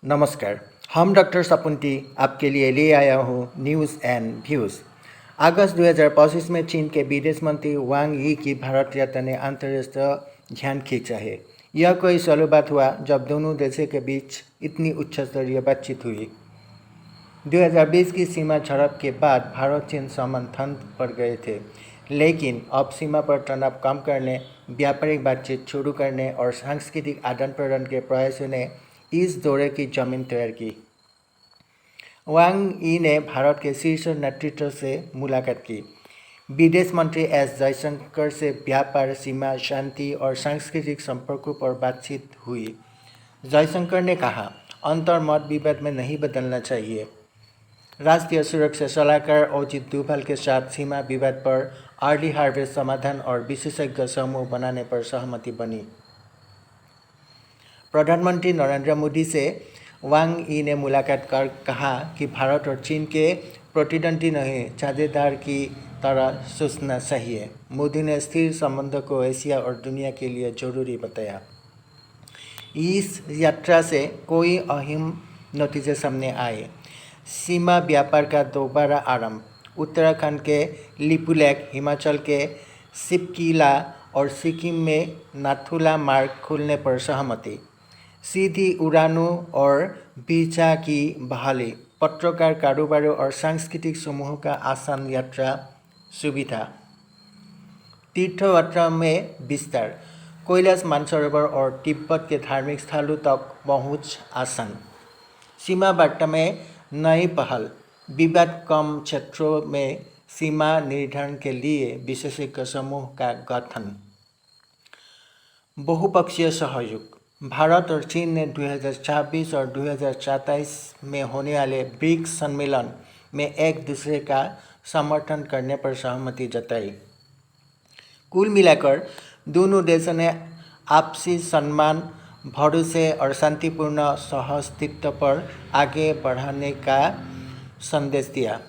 नमस्कार, हम डॉक्टर सपुंती आपके लिए ले आया हूँ न्यूज़ एंड व्यूज़। अगस्त 2025 में चीन के विदेश मंत्री वांग यी की भारत यात्रा ने अंतर्राष्ट्रीय ध्यान खींचा है। यह कोई सालों बाद हुआ जब दोनों देशों के बीच इतनी उच्च स्तरीय बातचीत हुई। 2020 की सीमा झड़प के बाद भारत चीन संबंध थंद पड़ गए थे, लेकिन अब सीमा पर तनाव कम करने, व्यापारिक बातचीत शुरू करने और सांस्कृतिक आदान प्रदान के प्रयासों ने इस दौरे की जमीन तैयार की। वांग यी ने भारत के शीर्ष नेतृत्व से मुलाकात की। विदेश मंत्री एस जयशंकर से व्यापार, सीमा शांति और सांस्कृतिक संपर्कों पर बातचीत हुई। जयशंकर ने कहा, अंतर मत विवाद में नहीं बदलना चाहिए। राष्ट्रीय सुरक्षा सलाहकार अजित डोभाल के साथ सीमा विवाद पर अर्ली हार्वेस्ट समाधान और विशेषज्ञ समूह बनाने पर सहमति बनी। प्रधानमंत्री नरेंद्र मोदी से वांग यी ने मुलाकात कर कहा कि भारत और चीन के प्रतिद्वंदी नहीं, साझेदार की तरह सोचना चाहिए। मोदी ने स्थिर संबंधों को एशिया और दुनिया के लिए जरूरी बताया। इस यात्रा से कोई अहम नतीजे सामने आए। सीमा व्यापार का दोबारा आरंभ, उत्तराखंड के लिपुलेख, हिमाचल के सिपकिला और सिक्किम में नाथुला मार्ग खोलने पर सहमति। सीधी उड़ानों और वीजा की बहाली, पत्रकार, कारोबारियों और सांस्कृतिक समूहों का आसान यात्रा सुविधा। तीर्थ यात्रा में विस्तार, कैलाश मानसरोवर और तिब्बत के धार्मिक स्थलों तक पहुंच आसान। सीमा वार्ता में नई पहल, विवाद कम क्षेत्रों में सीमा निर्धारण के लिए विशेषज्ञ समूह का गठन। बहुपक्षीय सहयोग, भारत और चीन ने 2026 और 2027 में होने वाले ब्रिक्स सम्मेलन में एक दूसरे का समर्थन करने पर सहमति जताई। कुल मिलाकर दोनों देशों ने आपसी सम्मान, भरोसे और शांतिपूर्ण सहअस्तित्व पर आगे बढ़ाने का संदेश दिया।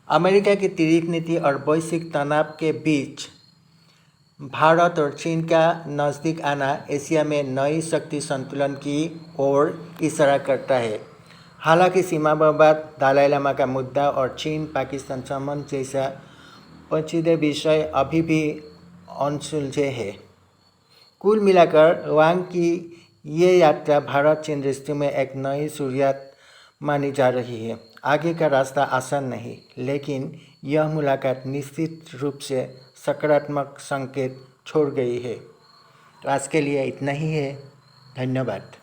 अमेरिका की तीव्र नीति और वैश्विक तनाव के बीच भारत और चीन का नज़दीक आना एशिया में नई शक्ति संतुलन की ओर इशारा करता है। हालांकि सीमा विवाद, दलाई लामा का मुद्दा और चीन पाकिस्तान संबंध जैसा पेचीदा विषय अभी भी अनसुलझे हैं। कुल मिलाकर वांग की ये यात्रा भारत चीन रिश्ते में एक नई शुरुआत मानी जा रही है। आगे का रास्ता आसान नहीं, लेकिन यह मुलाकात निश्चित रूप से सकारात्मक संकेत छोड़ गई है। आज के लिए इतना ही है। धन्यवाद।